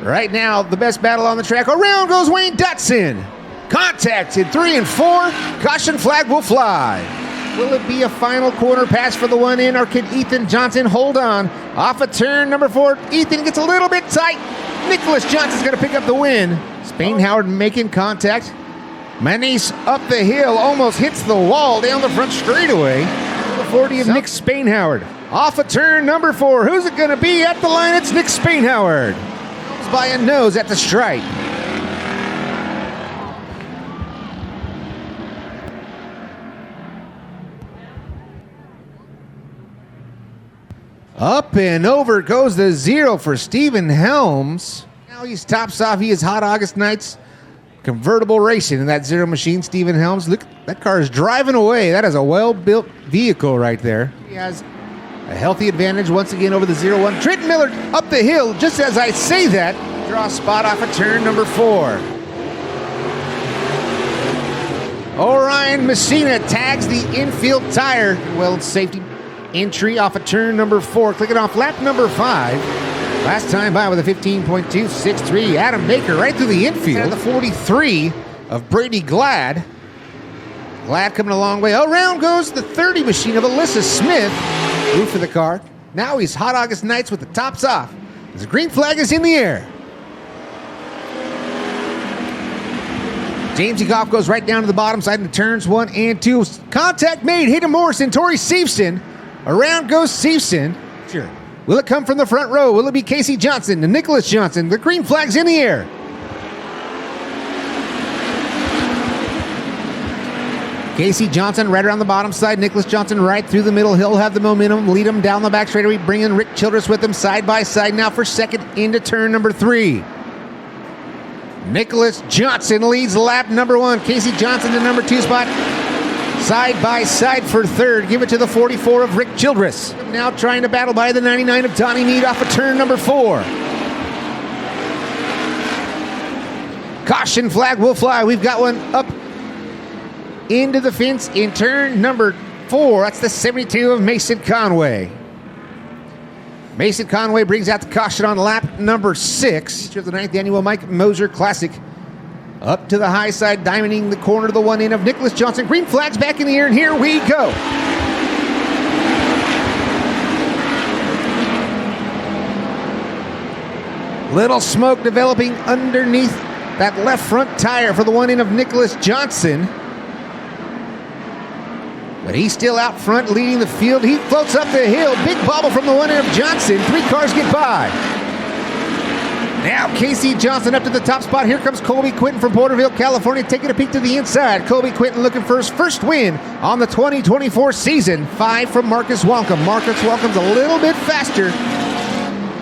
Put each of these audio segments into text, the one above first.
Right now, the best battle on the track. Around goes Wayne Dotson. Contact in 3 and 4. Caution flag will fly. Will it be a final corner pass for the one in, or can Ethan Johnson hold on? Off of turn number 4, Ethan gets a little bit tight. Nicholas Johnson's going to pick up the win. Spain Howard making contact. Manise up the hill, almost hits the wall down the front straightaway. The 40 of Nick Spain Howard. Off of turn number 4, who's it going to be at the line? It's Nick Spain Howard. By a nose at the stripe. Up and over goes the 0 for Stephen Helms. Now he's tops off. He is Hot August Nights convertible racing in that 0 machine. Stephen Helms, look, that car is driving away. That is a well-built vehicle right there. He has a healthy advantage once again over the 0-1. Trenton Miller up the hill, just as I say that. Draw spot off of turn number 4. Orion Messina tags the infield tire. Well, safety entry off of turn number 4. Clicking off lap number 5. Last time by with a 15.263. Adam Baker right through the infield. The 43 of Brady Glad. Glad coming a long way. Around goes the 30 machine of Alyssa Smith. Roof of the car. Now he's Hot August Nights with the tops off. The green flag is in the air. James Goff goes right down to the bottom side into turns 1 and 2. Contact made. Hayden Morrison, Tori Seifson. Around goes Seifson. Sure. Will it come from the front row? Will it be Casey Johnson and Nicholas Johnson? The green flag's in the air. Casey Johnson right around the bottom side. Nicholas Johnson right through the middle. He'll have the momentum. Lead him down the back straightaway. Bring in Rick Childress with him side by side now for second into turn number 3. Nicholas Johnson leads lap number 1. Casey Johnson the number 2 spot. Side by side for third. Give it to the 44 of Rick Childress. Now trying to battle by the 99 of Donnie Mead off of turn number 4. Caution flag will fly. We've got one up into the fence in turn number 4. That's the 72 of Mason Conway. Mason Conway brings out the caution on lap number 6 of the 9th annual Mike Moshier Classic. Up to the high side, diamonding the corner to the one in of Nicholas Johnson. Green flag's back in the air, and here we go. Little smoke developing underneath that left front tire for the one in of Nicholas Johnson. But he's still out front leading the field. He floats up the hill. Big bobble from the one end of Johnson. 3 cars get by. Now Casey Johnson up to the top spot. Here comes Colby Quinton from Porterville, California, taking a peek to the inside. Colby Quinton looking for his first win on the 2024 season. 5 from Marcus Welcome. Marcus Welcome's a little bit faster.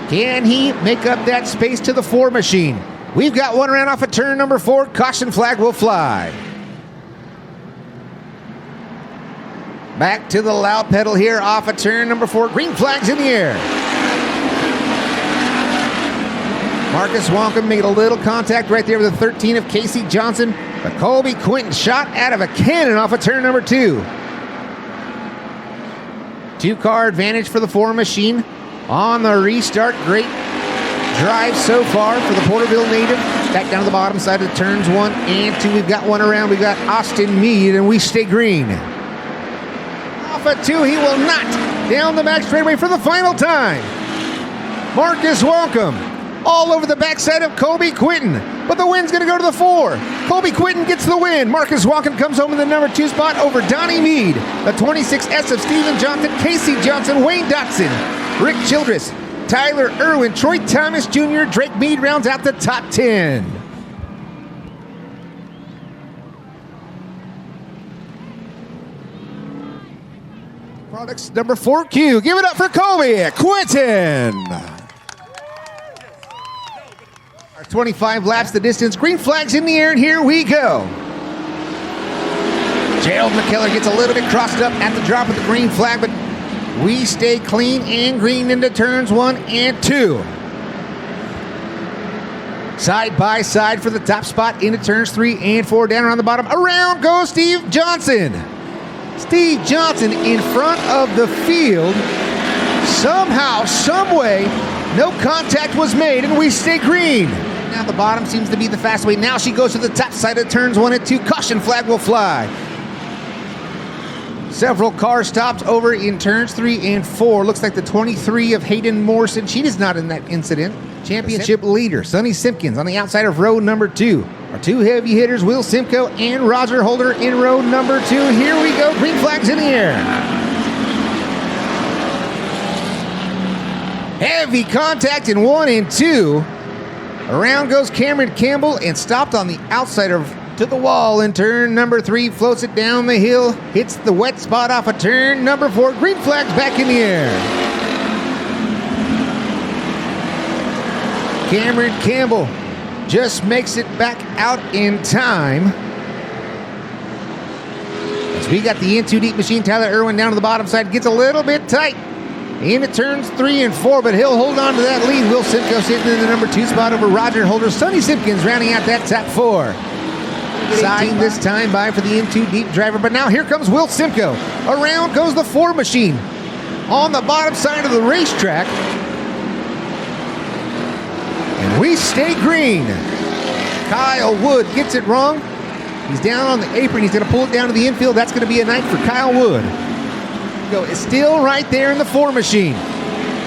Can he make up that space to the 4 machine? We've got one around off of turn number 4. Caution flag will fly. Back to the loud pedal here off of turn number 4. Green flag's in the air. Marcus Wonka made a little contact right there with the 13 of Casey Johnson. But Colby Quinton shot out of a cannon off of turn number 2. 2-car advantage for the 4 machine on the restart. Great drive so far for the Porterville native. Back down to the bottom side of turns 1 and 2. We've got one around. We've got Austin Mead, and we stay green. Off at 2, he will not. Down the back straightaway for the final time. Marcus Welcome all over the backside of Colby Quinton, but the win's going to go to the 4. Colby Quinton gets the win. Marcus Welcome comes home in the number 2 spot over Donnie Mead. The 26S of Stephen Johnson, Casey Johnson, Wayne Dotson, Rick Childress, Tyler Irwin, Troy Thomas Jr., Drake Mead rounds out the top 10. Products number 4Q. Give it up for Colby Quinton. 25 laps the distance. Green flag's in the air, and here we go. Gerald McKellar gets a little bit crossed up at the drop of the green flag, but we stay clean and green into turns 1 and 2. Side by side for the top spot into turns 3 and 4. Down around the bottom. Around goes Steve Johnson. Steve Johnson in front of the field. Somehow, someway, No contact was made, and we stay green. Now the bottom seems to be the fast way. Now she goes to the top side of turns 1 and 2. Caution flag will fly. Several cars stopped over in turns 3 and 4. Looks like the 23 of Hayden Morrison. She is not in that incident. Championship leader, Sonny Simpkins, on the outside of row number 2. Our 2 heavy hitters, Will Simcoe and Roger Holder, in row number 2. Here we go. Green flags in the air. Heavy contact in 1 and 2. Around goes Cameron Campbell and stopped on the outside of to the wall in turn number 3. Floats it down the hill. Hits the wet spot off of turn number 4. Green flags back in the air. Cameron Campbell just makes it back out in time. As we got the in-too deep machine, Tyler Irwin down to the bottom side. Gets a little bit tight. Into turns 3 and 4, but he'll hold on to that lead. Will Simcoe sitting in the number 2 spot over Roger Holder. Sonny Simpkins rounding out that top 4. Side this time by for the in-too deep driver, but now here comes Will Simcoe. Around goes the 4 machine on the bottom side of the racetrack. And we stay green. Kyle Wood gets it wrong. He's down on the apron. He's going to pull it down to the infield. That's going to be a night for Kyle Wood. Is still right there in the 4 machine.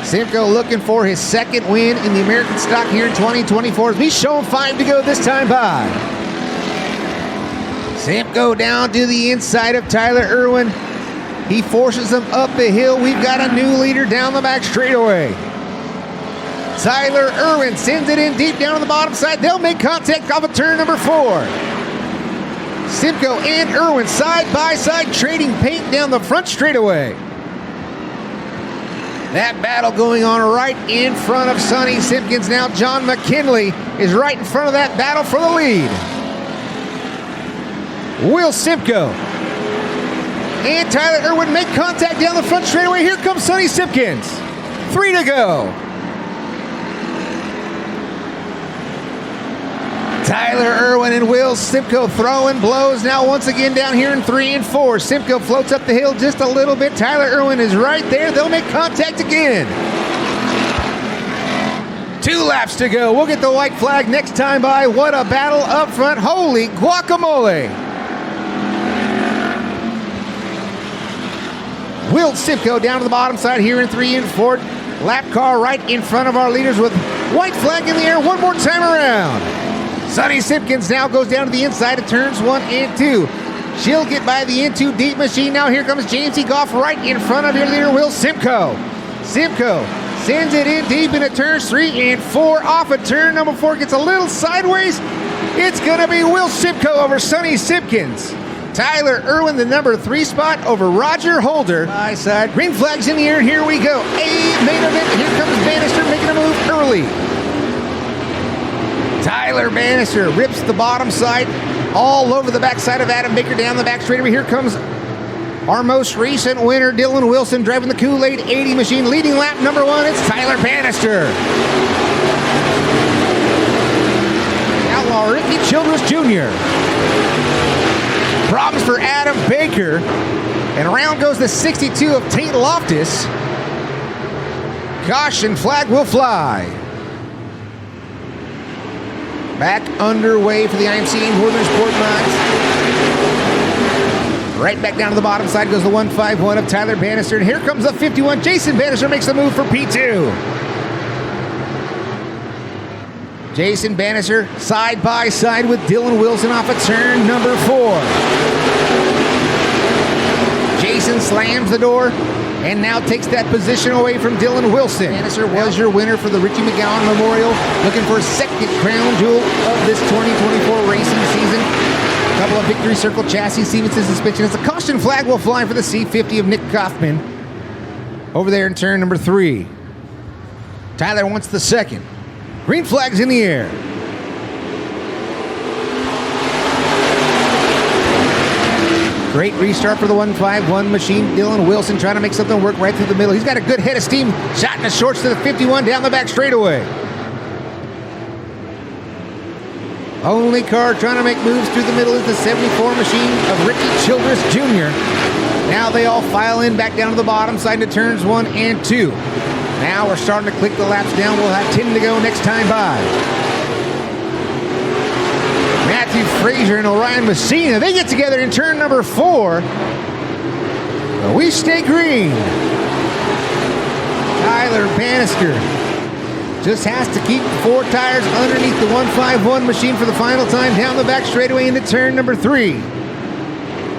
Simcoe looking for his second win in the American stock here in 2024 as we show him 5 to go this time by. Simcoe down to the inside of Tyler Irwin. He forces him up the hill. We've got a new leader down the back straightaway. Tyler Irwin sends it in deep down on the bottom side. They'll make contact off of turn number 4. Simcoe and Irwin side by side trading paint down the front straightaway. That battle going on right in front of Sonny Simpkins. Now John McKinley is right in front of that battle for the lead. Will Simcoe and Tyler Irwin make contact down the front straightaway. Here comes Sonny Simpkins. 3 to go. Tyler Irwin and Will Simcoe throwing blows now once again down here in 3 and 4. Simcoe floats up the hill just a little bit. Tyler Irwin is right there. They'll make contact again. 2 laps to go. We'll get the white flag next time by. What a battle up front. Holy guacamole. Will Simcoe down to the bottom side here in 3 and 4. Lap car right in front of our leaders with white flag in the air one more time around. Sonny Simpkins now goes down to the inside of turns 1 and 2. She'll get by the in-too deep machine. Now here comes James E. Goff right in front of your leader, Will Simcoe. Simcoe sends it in deep into turns 3 and 4. Off of turn number 4, gets a little sideways. It's going to be Will Simcoe over Sonny Simpkins. Tyler Irwin, the number 3 spot over Roger Holder. By side, green flags in the air. Here we go. A main event. Here comes Bannister making a move early. Tyler Bannister rips the bottom side all over the backside of Adam Baker down the back straightaway. Here comes our most recent winner, Dylan Wilson, driving the Kool-Aid 80 machine. Leading lap number 1, it's Tyler Bannister. Outlaw Ricky Childress Jr. Problems for Adam Baker. And around goes the 62 of Tate Loftus. Caution flag will fly. Back underway for the IMCA Northern SportMods. Right back down to the bottom side goes the 151 of Tyler Bannister. And here comes the 51. Jason Bannister makes the move for P2. Jason Bannister side by side with Dylan Wilson off of turn number 4. Jason slams the door and now takes that position away from Dylan Wilson. Bannister was your winner for the Richie McGowan Memorial. Looking for a second crown jewel of this 2024 racing season. A couple of Victory Circle chassis, Stevenson suspension. As the caution flag will fly for the C50 of Nick Kaufman. Over there in turn number 3. Tyler wants the second. Green flag's in the air. Great restart for the 151 machine. Dylan Wilson trying to make something work right through the middle. He's got a good head of steam. Shot in the shorts to the 51 down the back straightaway. Only car trying to make moves through the middle is the 74 machine of Ricky Childress Jr. Now they all file in back down to the bottom side to turns 1 and 2. Now we're starting to click the laps down. We'll have 10 to go next time by. Matthew Frazier and Orion Messina, they get together in turn number 4. We stay green. Tyler Bannister just has to keep 4 tires underneath the 151 machine for the final time down the back straightaway into turn number 3.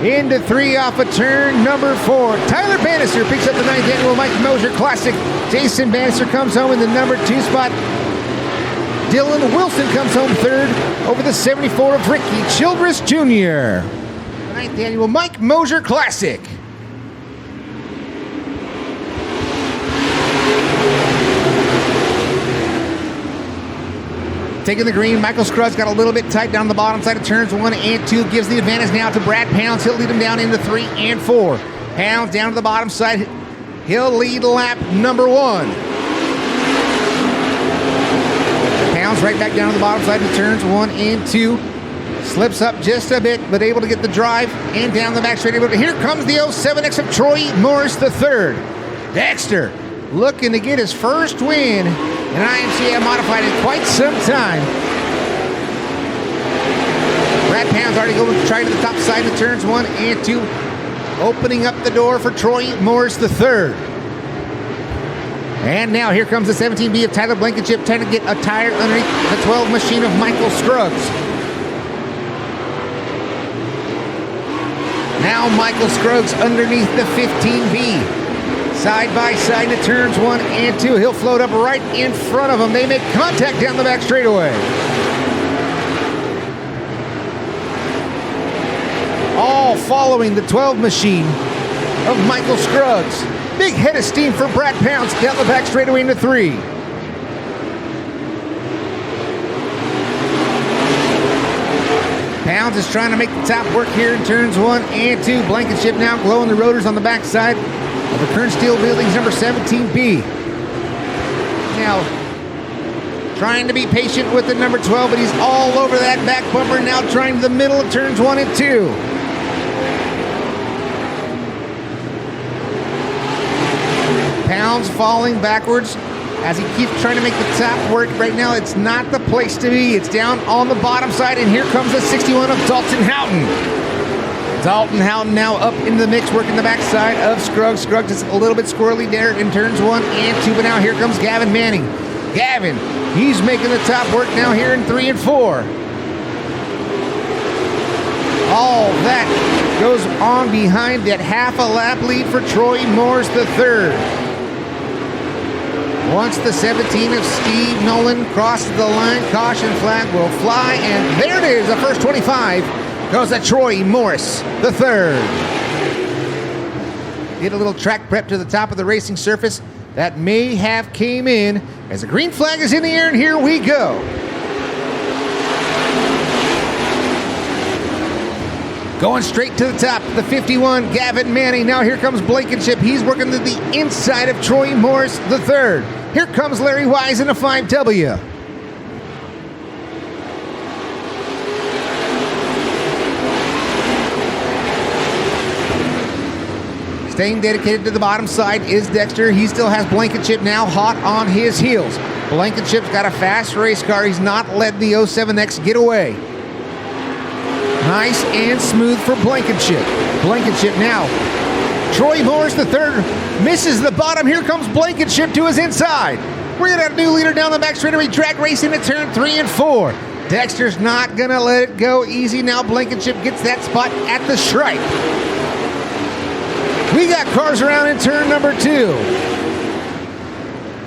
Into 3 off of turn number 4. Tyler Bannister picks up the 9th annual Mike Moshier Classic. Jason Bannister comes home in the number 2 spot. Dylan Wilson comes home 3rd over the 74 of Ricky Childress Jr. The 9th annual Mike Moshier Classic. Taking the green, Michael Scruggs got a little bit tight down the bottom side of turns 1 and 2. Gives the advantage now to Brad Pounds. He'll lead him down into 3 and 4. Pounds down to the bottom side. He'll lead lap number 1. Pounds right back down to the bottom side of turns 1 and 2. Slips up just a bit, but able to get the drive and down the back straight. But here comes the 07X of Troy Morris III. Dexter looking to get his first win in IMCA Modified in quite some time. Brad Pounds already going to try to the top side of turns 1 and 2. Opening up the door for Troy Morris III. And now here comes the 17B of Tyler Blankenship trying to get a tire underneath the 12 machine of Michael Scruggs. Now Michael Scruggs underneath the 15B. Side by side to turns 1 and 2. He'll float up right in front of him. They make contact down the back straightaway. All following the 12 machine of Michael Scruggs. Big head of steam for Brad Pounds down the back straightaway into 3. Pounds is trying to make the top work here in turns 1 and 2. Blankenship now glowing the rotors on the backside of the Kern Steel Buildings number 17B. Now, trying to be patient with the number 12, but he's all over that back bumper. Now trying the middle of turns 1 and 2. Pounds falling backwards as he keeps trying to make the top work. Right now, it's not the place to be. It's down on the bottom side, and here comes the 61 of Dalton Houghton. Dalton Houghton now up into the mix, working the backside of Scruggs. Scruggs is a little bit squirrely there in turns 1 and 2, but now here comes Gavin Manning. Gavin, he's making the top work now here in 3 and 4. All that goes on behind that half a lap lead for Troy Morris III. Once the 17 of Steve Nolan crosses the line, caution flag will fly, and there it is, the first 25. Goes to Troy Morris III. Did a little track prep to the top of the racing surface. That may have came in as the green flag is in the air, and here we go. Going straight to the top, the 51, Gavin Manning. Now here comes Blankenship. He's working to the inside of Troy Morris III. Here comes Larry Wise in a 5W. Staying dedicated to the bottom side is Dexter. He still has Blankenship now hot on his heels. Blankenship's got a fast race car. He's not letting the 07X get away. Nice and smooth for Blankenship. Blankenship now. Troy Morris III misses the bottom. Here comes Blankenship to his inside. We're going to have a new leader down the back straightaway. Drag racing to turn 3 and 4. Dexter's not going to let it go easy. Now Blankenship gets that spot at the stripe. We got cars around in turn number 2.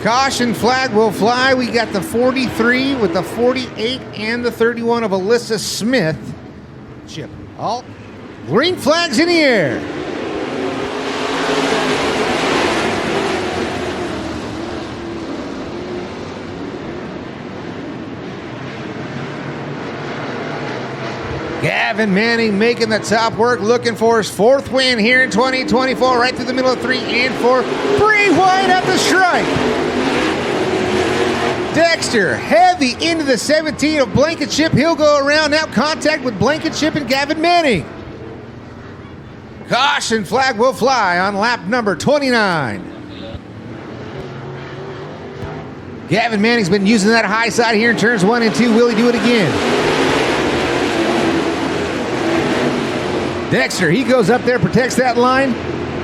Caution flag will fly. We got the 43 with the 48 and the 31 of Alyssa Smith. Chip. All green flags in the air. Gavin Manning making the top work, looking for his 4th win here in 2024, right through the middle of 3 and 4. Bray White at the stripe. Dexter heavy into the 17 of Blankenship. He'll go around now, contact with Blankenship and Gavin Manning. Caution flag will fly on lap number 29. Gavin Manning's been using that high side here in turns 1 and 2. Will he do it again? Dexter, he goes up there, protects that line,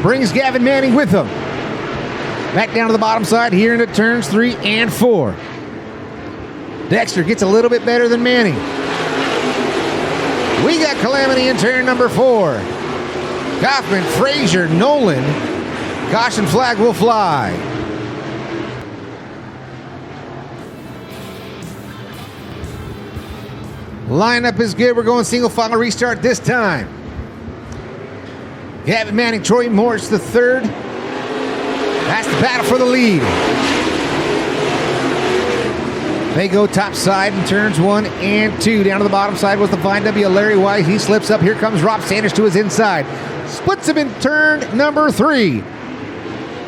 brings Gavin Manning with him. Back down to the bottom side here into turns 3 and 4. Dexter gets a little bit better than Manning. We got calamity in turn number 4. Kaufman, Frazier, Nolan. Caution flag will fly. Lineup is good. We're going single file restart this time. Gavin Manning, Troy Morris the third. That's the battle for the lead. They go top side in turns 1 and 2. Down to the bottom side was the fine W. Larry Wise. He slips up. Here comes Rob Sanders to his inside. Splits him in turn number 3.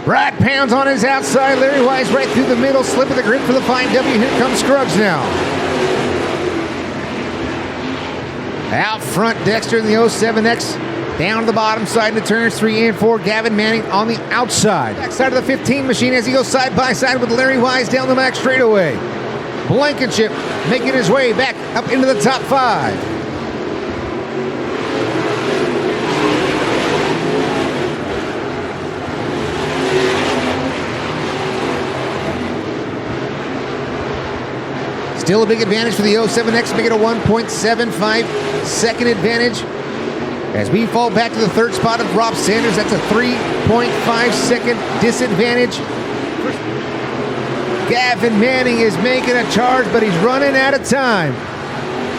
Brad Pounds on his outside. Larry Wise right through the middle. Slip of the grid for the fine W. Here comes Scruggs now. Out front, Dexter in the 07X. Down to the bottom side into turns 3 and 4. Gavin Manning on the outside. Backside of the 15 machine as he goes side by side with Larry Wise down the back straightaway. Blankenship making his way back up into the top 5. Still a big advantage for the 07X, making a 1.75 second advantage. As we fall back to the third spot of Rob Sanders, that's a 3.5 second disadvantage. Gavin Manning is making a charge, but he's running out of time.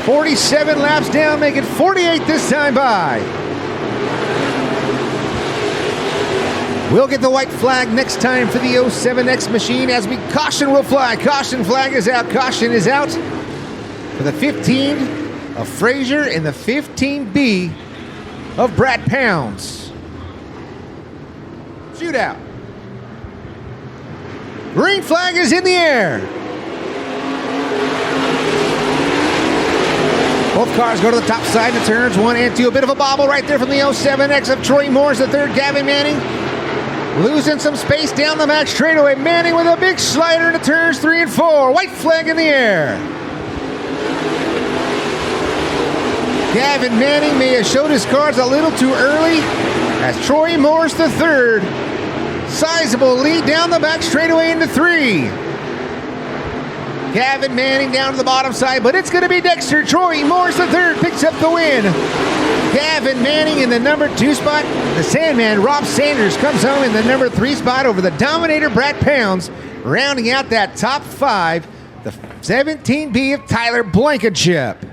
47 laps down, making 48 this time by. We'll get the white flag next time for the 07X machine as we caution will fly. Caution flag is out. Caution is out for the 15 of Frazier and the 15B of Brad Pounds. Shootout. Green flag is in the air. Both cars go to the top side in turns 1 and 2. A bit of a bobble right there from the 07X of Troy Morris, the third. Gavin Manning losing some space down the back straightaway. Manning with a big slider into turns 3 and 4. White flag in the air. Gavin Manning may have showed his cards a little too early as Troy Morris the third. Sizable lead down the back straightaway into 3. Gavin Manning down to the bottom side, but it's going to be Dexter. Troy Morris the third picks up the win. Gavin Manning in the number 2 spot. The Sandman, Rob Sanders, comes home in the number 3 spot over the Dominator, Brad Pounds, rounding out that top 5, the 17B of Tyler Blankenship.